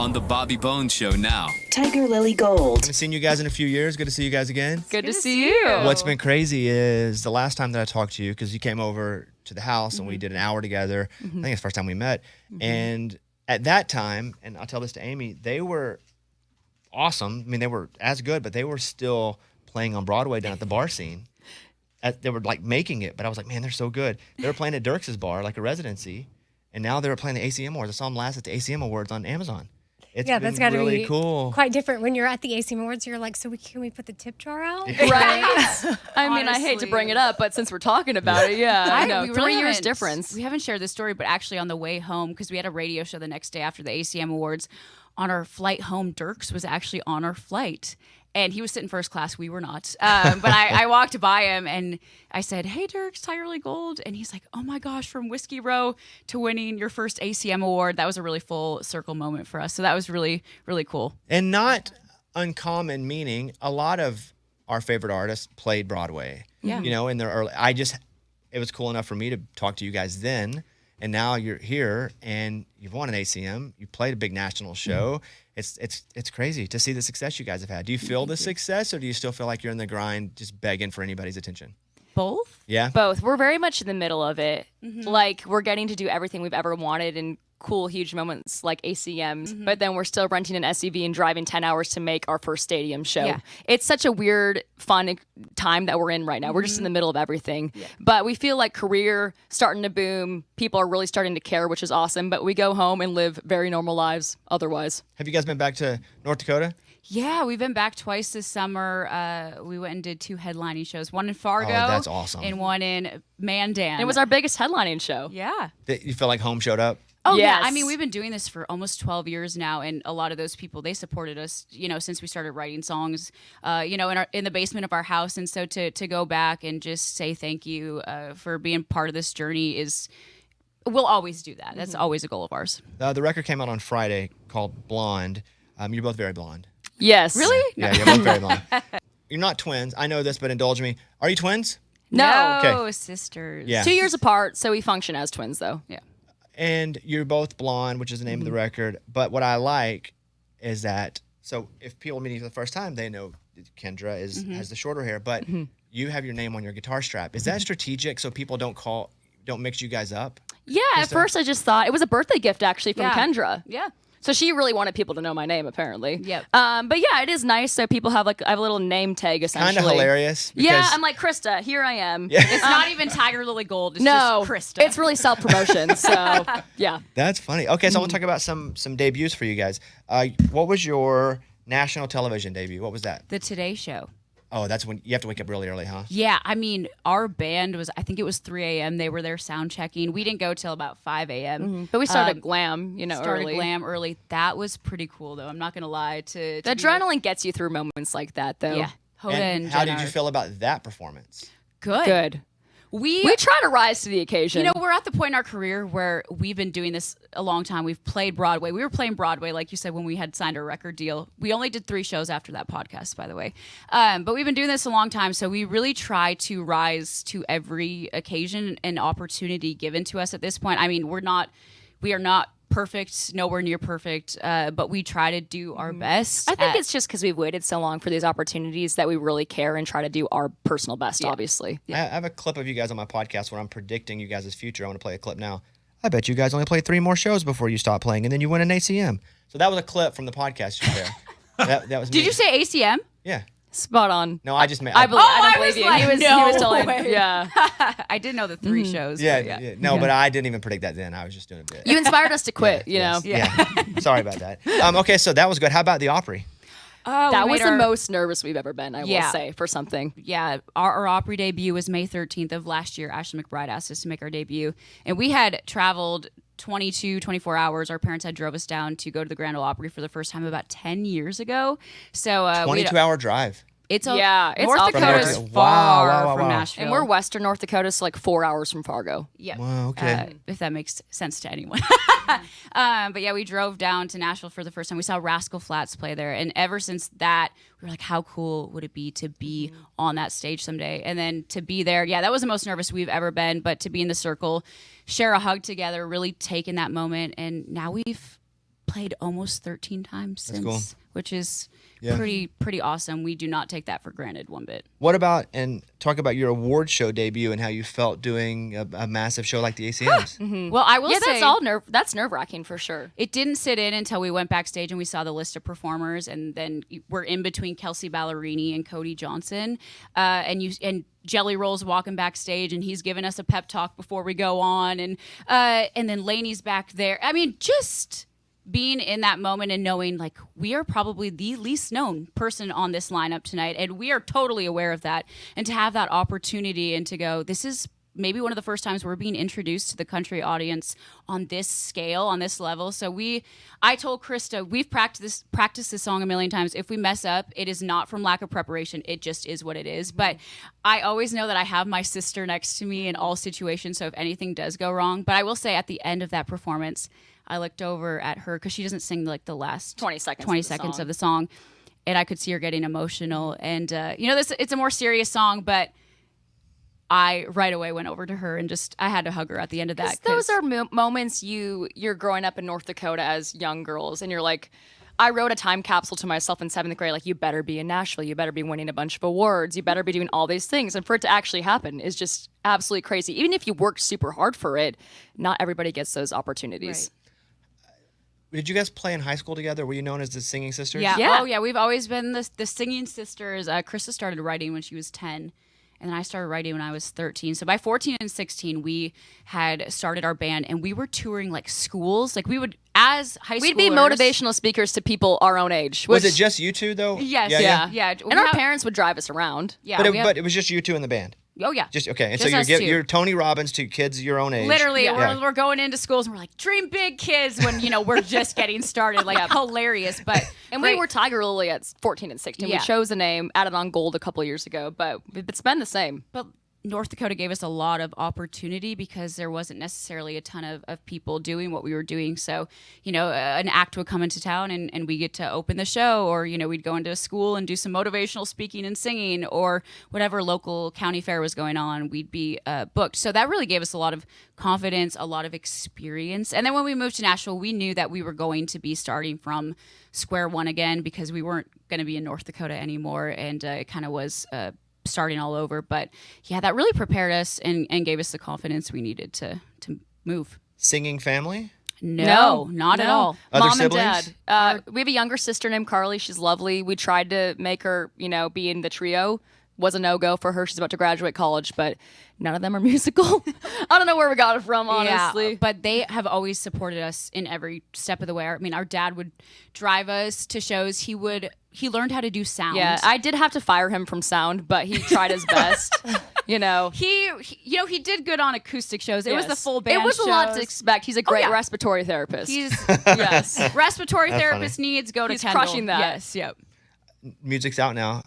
on The Bobby Bones Show now. Tigirlily Gold. I haven't seen you guys in a few years. Good to see you guys again. Good to see you. What's been crazy is the last time that I talked to you, because you came over to the house and we did an hour together. I think it's the first time we met. And at that time, and I'll tell this to Amy, they were awesome. I mean, they were as good, but they were still playing on Broadway down at the bar scene. They were like making it, but I was like, man, they're so good. They were playing at Dierks' bar, like a residency, and now they were playing the ACM Awards. I saw them last at the ACM Awards on Amazon. It's been that's got to really be cool. quite different when you're at the ACM Awards. You're like, can we put the tip jar out? Right? I mean, I hate to bring it up, but since we're talking about it, I know. We really 3 years haven't- difference. We haven't shared this story, but actually on the way home, because we had a radio show the next day after the ACM Awards, on our flight home, Dierks was actually on our flight. And he was sitting first class. We were not. But I walked by him and I said, hey, Dierks, Tigirlily Gold. And he's like, oh, my gosh, from Whiskey Row to winning your first ACM award. That was a really full circle moment for us. So that was really, really cool. And not uncommon, meaning a lot of our favorite artists played Broadway. Yeah. You know, in their early, it was cool enough for me to talk to you guys then. And now you're here and you've won an ACM. You played a big national show. It's crazy to see the success you guys have had. Do you feel the success, or do you still feel like you're in the grind just begging for anybody's attention? Both? Yeah. Both. We're very much in the middle of it. Like, we're getting to do everything we've ever wanted in cool, huge moments like ACMs, but then we're still renting an SUV and driving 10 hours to make our first stadium show. Yeah. It's such a weird, fun time that we're in right now. We're just in the middle of everything. Yeah. But we feel like career starting to boom. People are really starting to care, which is awesome. But we go home and live very normal lives otherwise. Have you guys been back to North Dakota? Yeah, we've been back twice this summer. We went and did 2 headlining shows, one in Fargo. Oh, that's awesome. And one in Mandan. It was our biggest headlining show. Yeah. You feel like home showed up? Oh, yeah. Yes. I mean, we've been doing this for almost 12 years now, and a lot of those people, they supported us, since we started writing songs, in the basement of our house. And so to go back and just say thank you for being part of this journey we'll always do that. That's always a goal of ours. The record came out on Friday called Blonde. You're both very blonde. Yes. Really? Yeah, you're both very blonde. You're not twins. I know this, but indulge me. Are you twins? No. Okay. Sisters. Yeah. 2 years apart, so we function as twins, though. Yeah. And you're both blonde, which is the name of the record. But what I like is that, so if people meet you for the first time, they know Kendra has the shorter hair, but you have your name on your guitar strap. Is that strategic so people don't mix you guys up? Yeah, at first I just thought it was a birthday gift actually from Kendra. Yeah. So she really wanted people to know my name, apparently. Yep. But yeah, it is nice. So people have I have a little name tag essentially. Kind of hilarious. Yeah, because- I'm like, Krista, here I am. Yeah. It's not even Tigirlily Gold. It's No, just Krista. it's really self-promotion. So yeah. That's funny. Okay, so I want to talk about some debuts for you guys. What was your national television debut? What was that? The Today Show. Oh, that's when you have to wake up really early, huh? Yeah, I mean, our band I think it was 3 a.m. They were there sound checking. We didn't go till about 5 a.m. But we started glam, Started early. glam early. That was pretty cool, though. I'm not going to lie. The adrenaline gets you through moments like that, though. Yeah. Hoda And and how Jen did you are feel about that performance? Good. We try to rise to the occasion. we're at the point in our career where we've been doing this a long time. We've played Broadway. We were playing Broadway, like you said, when we had signed our record deal. We only did 3 shows after that podcast, by the way. But we've been doing this a long time, so we really try to rise to every occasion and opportunity given to us at this point. I mean, we are not perfect, nowhere near perfect, but we try to do our best. I think it's just because we've waited so long for these opportunities that we really care and try to do our personal best, obviously. I have a clip of you guys on my podcast where I'm predicting you guys' future. I want to play a clip now. I bet you guys only played 3 more shows before you stop playing, and then you win an ACM. So that was a clip from the podcast you there. that was me. Did you say ACM? Yeah. Spot on. No, I just made. I don't I believe was you. like, he was no telling. way. Yeah. I did know the 3 shows. Yeah, but yeah. No, but I didn't even predict that then. I was just doing a bit. You inspired us to quit. Yes, you know. Yeah. Sorry about that. Okay, so that was good. How about the Opry? Oh, That we was made the our- most nervous we've ever been. I will Yeah. say for something. Yeah, our Opry debut was May 13th of last year. Ashley McBride asked us to make our debut. And we had traveled 24 hours. Our parents had drove us down to go to the Grand Ole Opry for the first time about 10 years ago. So 22-hour drive. It's Yeah, it's North up Dakota there. is Wow, far wow, wow, from wow. Nashville. And we're Western North Dakota, so like 4 hours from Fargo. Yeah. Wow, okay. If that makes sense to anyone. But yeah, we drove down to Nashville for the first time. We saw Rascal Flatts play there. And ever since that, we were like, how cool would it be to be on that stage someday? And then to be there, yeah, that was the most nervous we've ever been. But to be in the circle, share a hug together, really take in that moment. And now we've played almost 13 times since, cool. which is Yeah. pretty awesome. We do not take that for granted one bit. What about, and talk about your award show debut and how you felt doing a massive show like the ACMs. Well, I will say that's nerve-wracking for sure. it didn't sit in until we went backstage and we saw the list of performers, and then we're in between Kelsey Ballerini and Cody Johnson, and Jelly Roll's walking backstage, and he's giving us a pep talk before we go on, and then Lainey's back there. I mean, just being in that moment and knowing like we are probably the least known person on this lineup tonight, and we are totally aware of that, and to have that opportunity and to go, this is maybe one of the first times we're being introduced to the country audience on this scale, on this level. So I told Krista, we've practiced this song a million times. If we mess up, it is not from lack of preparation. It just is what it is. But I always know that I have my sister next to me in all situations. So if anything does go wrong, but I will say at the end of that performance, I looked over at her because she doesn't sing like the last 20 seconds of the song. And I could see her getting emotional. And, it's a more serious song, but I right away went over to her and I had to hug her at the end of that. Those are moments you're growing up in North Dakota as young girls, and you're like, I wrote a time capsule to myself in 7th grade, like, you better be in Nashville, you better be winning a bunch of awards, you better be doing all these things. And for it to actually happen is just absolutely crazy. Even if you work super hard for it, not everybody gets those opportunities. Right. Did you guys play in high school together? Were you known as the Singing Sisters? Yeah. Yeah. Oh, yeah. We've always been the Singing Sisters. Krista started writing when she was 10. And then I started writing when I was 13. So by 14 and 16, we had started our band, and we were touring like schools. Like we would, as high schoolers. We'd be motivational speakers to people our own age. Was it just you two though? Yes. Yeah. And our parents would drive us around. Yeah. But it was just you two in the band. Oh yeah. Just okay. And Just so us two. you're Tony Robbins to kids your own age. Literally, Yeah. we're going into schools and we're like, dream big, kids, when we're just getting started. Like hilarious, but And we were Tigirlily at 14 and 16. Yeah. We chose a name, added on gold a couple years ago, but it's been the same. But North Dakota gave us a lot of opportunity because there wasn't necessarily a ton of people doing what we were doing. So, an act would come into town and we get to open the show, or, we'd go into a school and do some motivational speaking and singing, or whatever local county fair was going on, we'd be booked. So that really gave us a lot of confidence, a lot of experience. And then when we moved to Nashville, we knew that we were going to be starting from square one again because we weren't going to be in North Dakota anymore. And it kind of was starting all over. But yeah, that really prepared us and gave us the confidence we needed to move. Singing family? No, not at all. Other Mom siblings? and dad. We have a younger sister named Carly. She's lovely. We tried to make her, be in the trio. Was a no-go for her. She's about to graduate college, but none of them are musical. I don't know where we got it from, honestly. Yeah, but they have always supported us in every step of the way. I mean, our dad would drive us to shows. He learned how to do sound. Yeah, I did have to fire him from sound, but he tried his best. He did good on acoustic shows. It was the full band. It was a lot to shows. expect. He's a great yeah. respiratory therapist. He's yes. respiratory That's therapist funny. needs go to He's Kendall. crushing that. Yes, yep. Music's out now.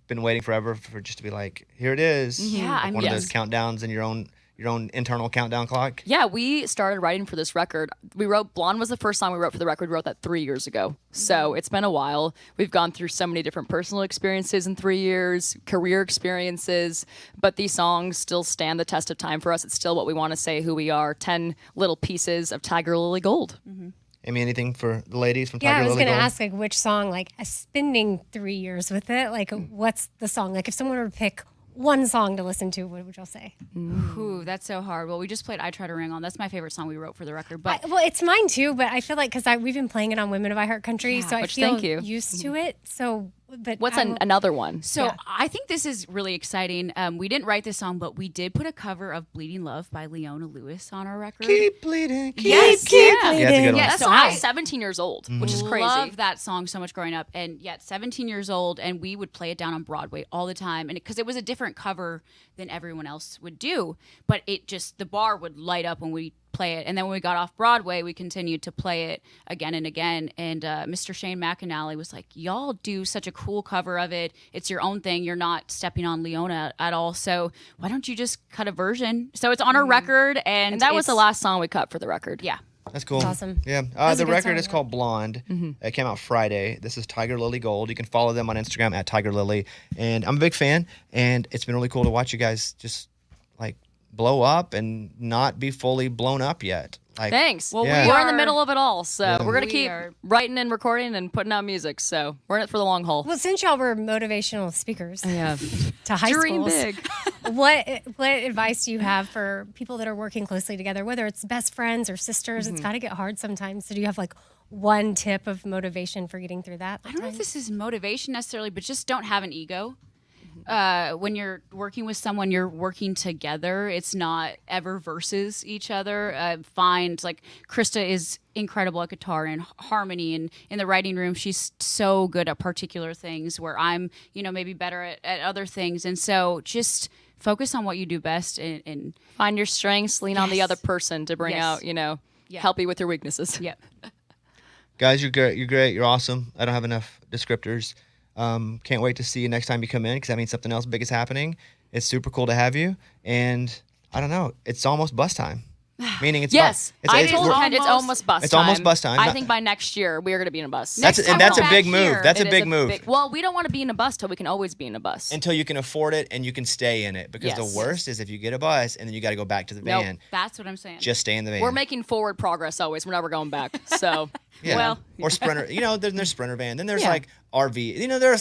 Been waiting forever for just to be like, here it is. Yeah, Like I mean, one of yes. those countdowns in your own internal countdown clock. Yeah, we started writing for this record. We wrote Blonde was the first song we wrote for the record. We wrote that 3 years ago. So it's been a while. We've gone through so many different personal experiences in 3 years, career experiences, but these songs still stand the test of time for us. It's still what we want to say, who we are. 10 little pieces of Tigirlily gold. Mm-hmm. Amy, anything for the ladies from Tigirlily Yeah, I was going to Gold? ask, like, which song, like, spending 3 years with it, like, what's the song? Like, if someone were to pick one song to listen to, what would y'all say? Ooh, that's so hard. Well, we just played I Try to Ring On. That's my favorite song we wrote for the record. But Well, it's mine too, but I feel like because we've been playing it on Women of iHeart Country, so I which, feel thank you. used to it. So, but What's I will- another one? So Yeah. I think this is really exciting. We didn't write this song, but we did put a cover of Bleeding Love by Leona Lewis on our record. Keep bleeding. Keep Yes, keep yeah. bleeding. Yeah, it's a good one. Yeah, That's so I I was 17 years old, which is crazy. Love that song so much growing up, and yet 17 years old, and we would play it down on Broadway all the time, and because it was a different cover than everyone else would do, but it just the bar would light up when we play it, and then when we got off Broadway, we continued to play it again and again. And Mr. Shane McAnally was like, "Y'all do such a cool cover of it. It's your own thing. You're not stepping on Leona at all. So why don't you just cut a version?" So it's on our record, and And that was it's- the last song we cut for the record. Yeah. That's cool. That's awesome. Yeah. That's a The good record song, is yeah. called Blonde. It came out Friday. This is Tigirlily Gold. You can follow them on Instagram at Tigirlily. And I'm a big fan. And it's been really cool to watch you guys just like blow up and not be fully blown up yet. Like, Thanks. Well, Yeah. we're in the middle of it all, so we're gonna We keep are- writing and recording and putting out music. So we're in it for the long haul. Well, since y'all were motivational speakers Yeah. to high Dream schools, big. what advice do you have for people that are working closely together, whether it's best friends or sisters? It's got to get hard sometimes. So do you have like one tip of motivation for getting through that? I don't know if this is motivation necessarily, but just don't have an ego. When you're working with someone, you're working together. It's not ever versus each other. Find like Krista is incredible at guitar and harmony, and in the writing room, she's so good at particular things where I'm, maybe better at other things. And so just focus on what you do best and Find your strengths, lean on the Yes. other person to bring Yes. out, Yeah. help you with your weaknesses. yep. guys, you're great. You're great. You're awesome. I don't have enough descriptors. Can't wait to see you next time you come in because that means something else big is happening. It's super cool to have you. And I don't know, it's almost bus time. Meaning it's Yes, I it's, told we're- Ken it's almost bus time. It's almost bus time. I think by next year we're going to be in a bus. That's Next and time that's a we're big back move. here. That's It a is big move. well, we don't want to be in a bus till we can always be in a bus. Until you can afford it and you can stay in it. Because Yes. the worst is if you get a bus and then you got to go back to the Nope. van. That's what I'm saying. Just stay in the van. We're making forward progress always. We're never going back. So, Yeah. well, Or Sprinter. Then there's Sprinter van. Then there's Yeah. like RV.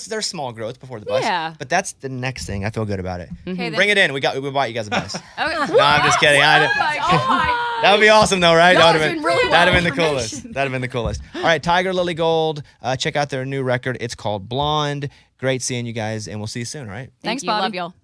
There's small growth before the bus. Yeah. But that's the next thing. I feel good about it. Okay, then- Bring it in. We bought you guys a bus. Okay. No, I'm just kidding. That would be awesome though, right? Y'all That would are have been doing really well that'd have been the information. coolest. That'd have been the coolest. All right, Tigirlily Gold. Check out their new record. It's called Blonde. Great seeing you guys, and we'll see you soon. All right. thanks, you. Bobby. Love y'all.